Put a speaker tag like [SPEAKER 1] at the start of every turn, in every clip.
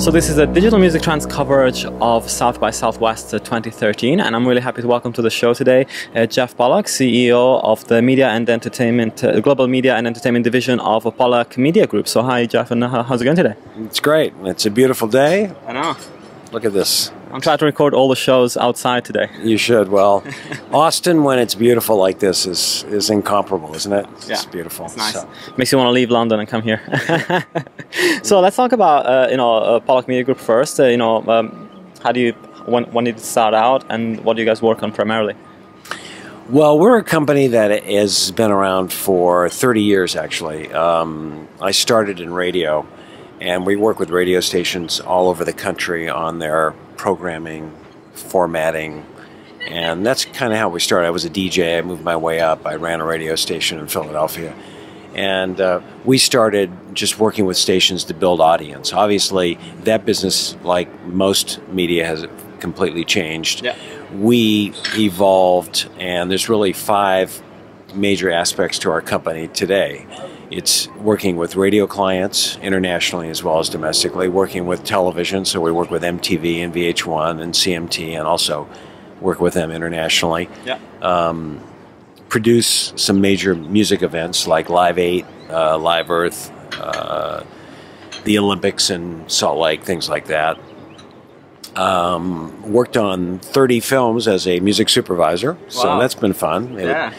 [SPEAKER 1] So this is a Digital Music Trends coverage of South by Southwest 2013, and I'm really happy to welcome to the show today Jeff Pollack, CEO of the Media and Entertainment, Global Media and Entertainment Division of Pollack Media Group. So hi Jeff, and how's it going today?
[SPEAKER 2] It's great. It's a beautiful day.
[SPEAKER 1] I know.
[SPEAKER 2] Look at this.
[SPEAKER 1] I'm trying to record all the shows outside today.
[SPEAKER 2] You should. Well, Austin, when it's beautiful like this, is incomparable, isn't it?
[SPEAKER 1] Yeah,
[SPEAKER 2] it's beautiful.
[SPEAKER 1] It's nice.
[SPEAKER 2] So.
[SPEAKER 1] Makes you want to leave London and come here. So let's talk about Pollack Media Group first. How do you when did it start out, and what do you guys work on primarily?
[SPEAKER 2] Well, we're a company that has been around for 30 years, actually. I started in radio, and we work with radio stations all over the country on their programming, formatting, and that's kind of how we started. I was a DJ. I moved my way up. I ran a radio station in Philadelphia, and we started just working with stations to build audience. Obviously, that business, like most media, has completely changed.
[SPEAKER 1] Yeah.
[SPEAKER 2] We evolved, and there's really 5 major aspects to our company today. It's working with radio clients internationally as well as domestically, working with television, so we work with MTV and VH1 and CMT, and also work with them internationally.
[SPEAKER 1] Yeah.
[SPEAKER 2] Produce some major music events like Live 8, Live Earth, the Olympics in Salt Lake, things like that. Worked on 30 films as a music supervisor, so
[SPEAKER 1] wow.
[SPEAKER 2] that's been fun.
[SPEAKER 1] Yeah.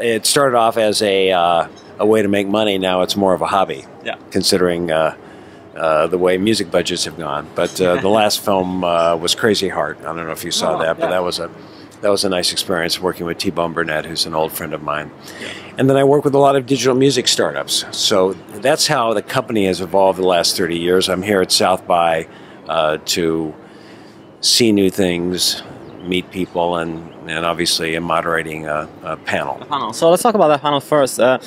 [SPEAKER 2] It started off as a way to make money. Now it's more of a hobby,
[SPEAKER 1] yeah.
[SPEAKER 2] Considering the way music budgets have gone. But the last film was Crazy Heart. I don't know if you saw that, but
[SPEAKER 1] yeah.
[SPEAKER 2] that was a nice experience working with T-Bone Burnett, who's an old friend of mine. Yeah. And then I work with a lot of digital music startups. So that's how the company has evolved the last 30 years. I'm here at South by to see new things, meet people, and obviously I'm moderating a panel.
[SPEAKER 1] The panel. So let's talk about that panel first. The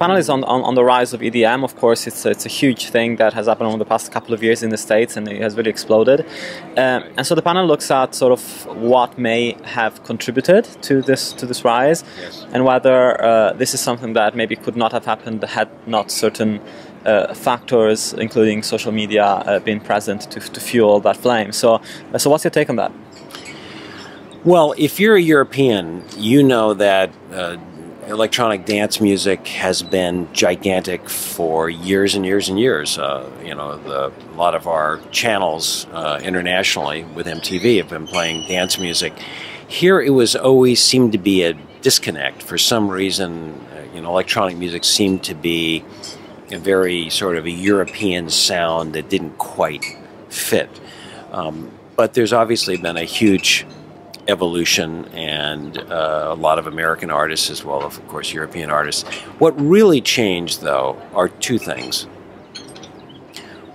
[SPEAKER 1] panel is on the rise of EDM. Of course, it's a huge thing that has happened over the past couple of years in the States, and it has really exploded. And so the panel looks at sort of what may have contributed to this rise,
[SPEAKER 2] yes.
[SPEAKER 1] And whether this is something that maybe could not have happened had not certain factors, including social media, been present to fuel that flame. So what's your take on that?
[SPEAKER 2] Well, if you're a European, you know that electronic dance music has been gigantic for years and years and years. A lot of our channels internationally with MTV have been playing dance music. Here it was always seemed to be a disconnect. For some reason, electronic music seemed to be a very sort of a European sound that didn't quite fit. But there's obviously been a huge evolution, and a lot of American artists as well as, of course, European artists. What really changed, though, are 2 things.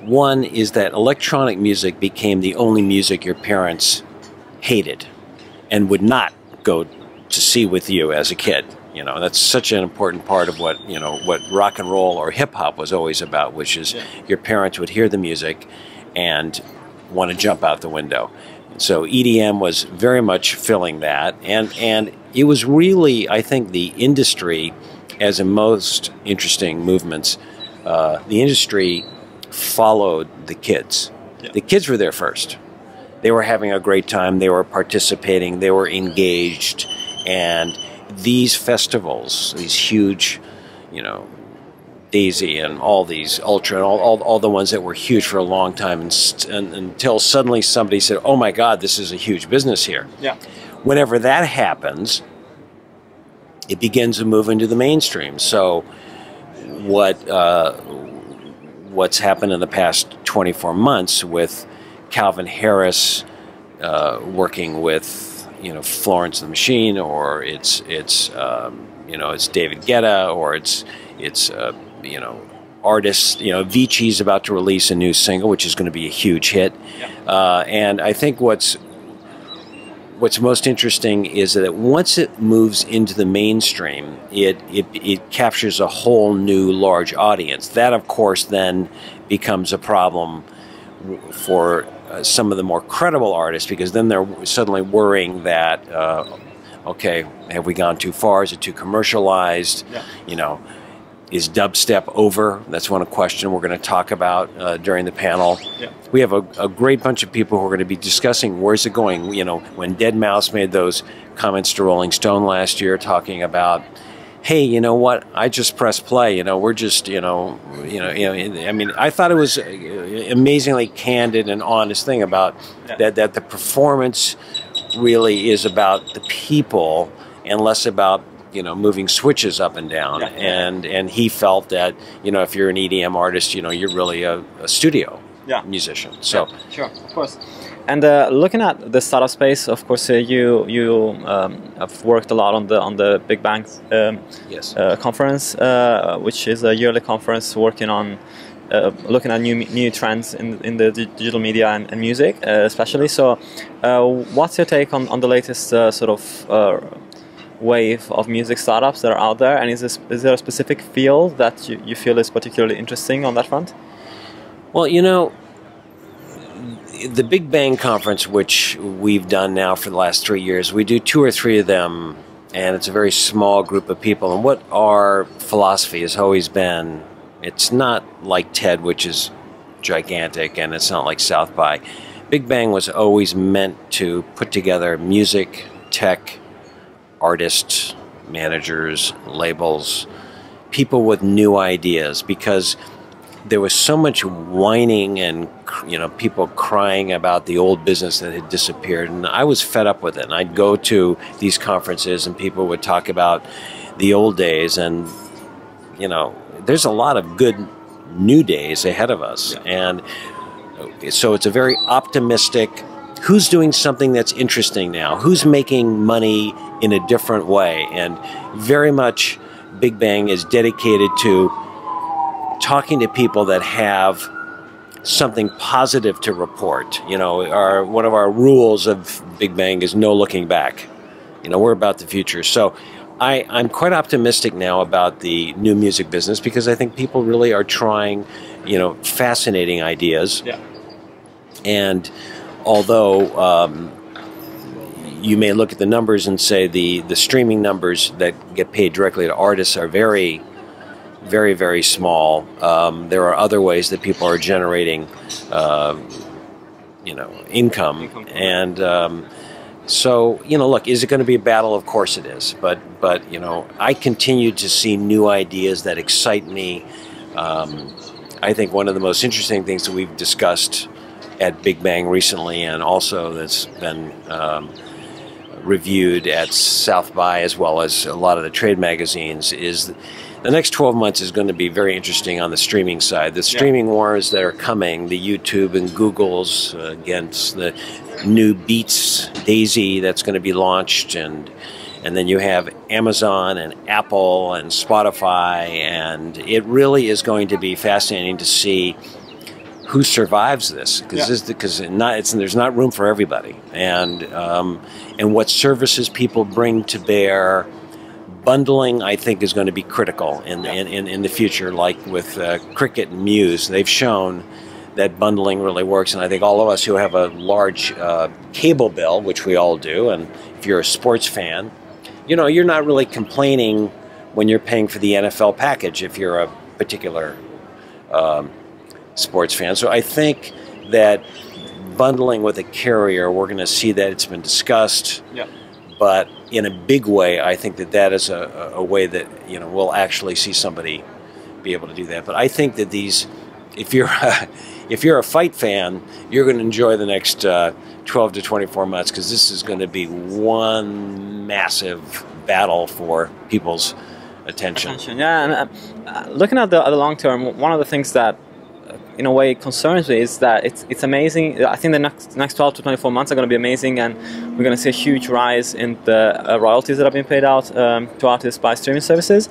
[SPEAKER 2] One is that electronic music became the only music your parents hated and would not go to see with you as a kid. That's such an important part of what rock and roll or hip hop was always about, which is your parents would hear the music and want to jump out the window. So EDM was very much filling that, and it was really, I think, the industry, as in most interesting movements, the industry followed the kids. Yeah. The kids were there first. They were having a great time. They were participating. They were engaged, and these festivals, these huge, Daisy and all these Ultra and all the ones that were huge for a long time, and until suddenly somebody said, "Oh my God, this is a huge business here."
[SPEAKER 1] Yeah.
[SPEAKER 2] Whenever that happens, it begins to move into the mainstream. So, what's happened in the past 24 months with Calvin Harris working with Florence and the Machine, or it's David Guetta, or it's artists. Avicii's about to release a new single, which is going to be a huge hit. Yeah. And I think what's most interesting is that once it moves into the mainstream, it captures a whole new large audience. That, of course, then becomes a problem for some of the more credible artists, because then they're suddenly worrying that, okay, have we gone too far? Is it too commercialized? Yeah. is dubstep over? That's one question we're going to talk about during the panel.
[SPEAKER 1] Yeah.
[SPEAKER 2] We have a great bunch of people who are going to be discussing where's it going. You know, when Dead Mouse made those comments to Rolling Stone last year talking about, hey, you know what? I just press play. You know, we're just, you know. I mean, I thought it was amazingly candid and honest thing about that the performance really is about the people and less about, you know, moving switches up and down. And he felt that, you know, if you're an EDM artist, you know, you're really a studio musician. So
[SPEAKER 1] sure, of course. And looking at the startup space, of course, you have worked a lot on the Big Bang conference, which is a yearly conference working on looking at new trends in the digital media and music, especially. So, what's your take on the latest sort of wave of music startups that are out there? And is there a specific field that you feel is particularly interesting on that front?
[SPEAKER 2] Well, you know, the Big Bang Conference, which we've done now for the last 3 years, we do 2 or 3 of them, and it's a very small group of people. And what our philosophy has always been, it's not like TED, which is gigantic, and it's not like South by. Big Bang was always meant to put together music, tech, artists, managers, labels, people with new ideas, because there was so much whining and, you know, people crying about the old business that had disappeared, and I was fed up with it. And I'd go to these conferences and people would talk about the old days, and, you know, there's a lot of good new days ahead of us. And so it's a very optimistic, who's doing something that's interesting now, who's making money in a different way, and very much Big Bang is dedicated to talking to people that have something positive to report. You know, one of our rules of Big Bang is no looking back. You know, we're about the future. So I'm quite optimistic now about the new music business, because I think people really are trying, you know, fascinating ideas.
[SPEAKER 1] Yeah.
[SPEAKER 2] And although you may look at the numbers and say the streaming numbers that get paid directly to artists are very, very small. There are other ways that people are generating, you know, income. And so, you know, look, is it going to be a battle? Of course it is. But you know, I continue to see new ideas that excite me. I think one of the most interesting things that we've discussed at Big Bang recently, and also that's been reviewed at South by, as well as a lot of the trade magazines, is the next 12 months is going to be very interesting on the streaming side. The streaming wars that are coming, the YouTube and Googles against the new Beats Daisy that's going to be launched, and then you have Amazon and Apple and Spotify, and it really is going to be fascinating to see who survives this, because there's not room for everybody, and what services people bring to bear. Bundling, I think, is going to be critical in the future. Like with Cricket and Muse, they've shown that bundling really works. And I think all of us who have a large cable bill, which we all do, and if you're a sports fan, you know, you're not really complaining when you're paying for the NFL package if you're a particular sports fan. So I think that bundling with a carrier, we're going to see that it's been discussed. Yeah. But in a big way, I think that is a way that, you know, we'll actually see somebody be able to do that. But I think that if you're a fight fan, you're going to enjoy the next 12 to 24 months, because this is going to be one massive battle for people's attention.
[SPEAKER 1] Yeah, and looking at the long term, one of the things that in a way concerns me is that it's amazing. I think the next 12 to 24 months are going to be amazing, and we're going to see a huge rise in the royalties that are being paid out to artists by streaming services.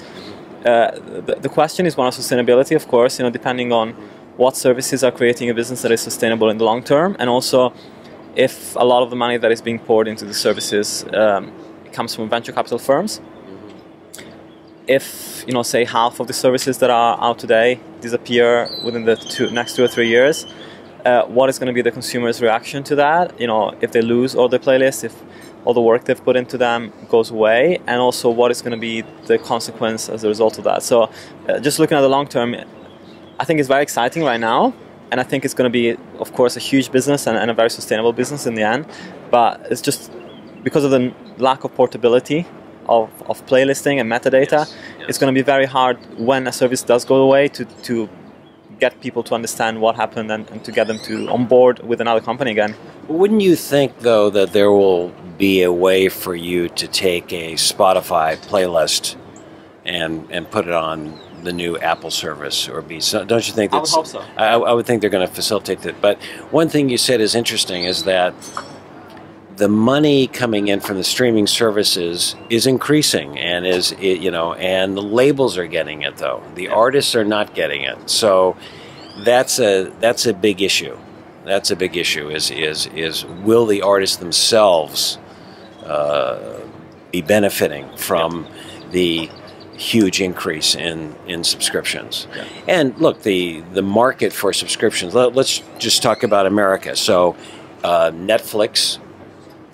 [SPEAKER 1] The question is one of sustainability, of course, you know, depending on what services are creating a business that is sustainable in the long term, and also if a lot of the money that is being poured into the services comes from venture capital firms. If, you know, say half of the services that are out today disappear within the next 2 or 3 years, what is going to be the consumer's reaction to that? You know, if they lose all their playlists, if all the work they've put into them goes away, and also what is going to be the consequence as a result of that. So just looking at the long term, I think it's very exciting right now, and I think it's going to be, of course, a huge business and a very sustainable business in the end. But it's just because of the lack of portability of playlisting and metadata, yes. It's going to be very hard when a service does go away to get people to understand what happened and to get them to on board with another company again.
[SPEAKER 2] Wouldn't you think, though, that there will be a way for you to take a Spotify playlist and put it on the new Apple service, or be? So, don't you think that's?
[SPEAKER 1] I would hope so.
[SPEAKER 2] I would think they're going to facilitate that. But one thing you said is interesting, is that the money coming in from the streaming services is increasing, and and the labels are getting it, though the artists are not getting it. So that's a big issue. That's a big issue. Is will the artists themselves be benefiting from the huge increase in subscriptions? Yeah. And look, the market for subscriptions. Let's just talk about America. So Netflix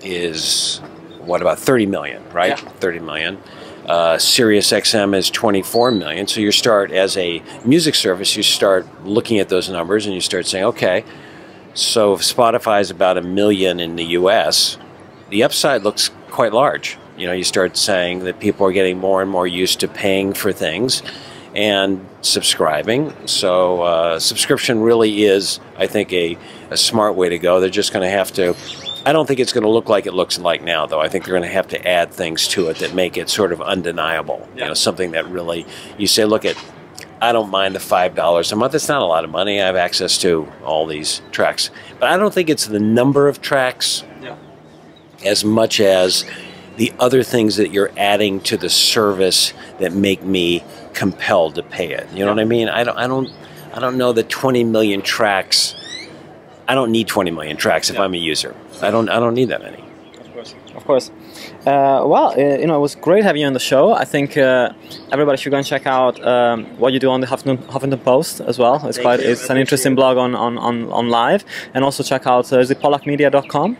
[SPEAKER 2] is what, about 30 million, right? Yeah. 30 million. Sirius XM is 24 million. So you start, as a music service, you start looking at those numbers and you start saying, okay, so if Spotify is about 1 million in the US, the upside looks quite large. You start saying that people are getting more and more used to paying for things and subscribing. So subscription really is, I think, a smart way to go. They're just going to have to, I don't think it's going to look like it looks like now, though. I think they're going to have to add things to it that make it sort of undeniable. Yeah. Something that really, you say, look, I don't mind the $5 a month. It's not a lot of money. I have access to all these tracks. But I don't think it's the number of tracks as much as the other things that you're adding to the service that make me compelled to pay it. You know what I mean? I don't know that 20 million tracks. I don't need 20 million tracks if I'm a user. I don't need that many.
[SPEAKER 1] Of course. Well, it was great having you on the show. I think everybody should go and check out what you do on the Huffington Post as well. It's an interesting blog on live, and also check out is it pollackmedia.com.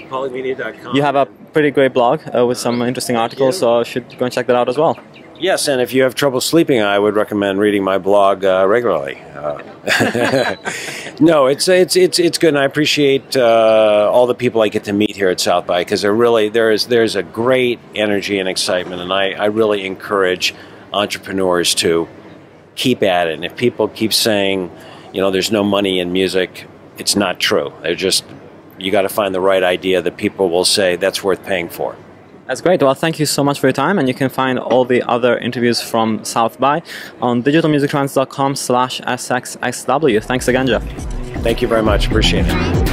[SPEAKER 2] Pollackmedia.com.
[SPEAKER 1] You have a pretty great blog with some interesting articles, so you should go and check that out as well.
[SPEAKER 2] Yes, and if you have trouble sleeping, I would recommend reading my blog regularly. No, it's good, and I appreciate all the people I get to meet here at South by, because there's a great energy and excitement, and I really encourage entrepreneurs to keep at it. And if people keep saying, there's no money in music, it's not true. You got to find the right idea that people will say that's worth paying for.
[SPEAKER 1] That's great. Well, thank you so much for your time, and you can find all the other interviews from South by on digitalmusictrends.com/SXSW. Thanks again, Jeff.
[SPEAKER 2] Thank you very much. Appreciate it.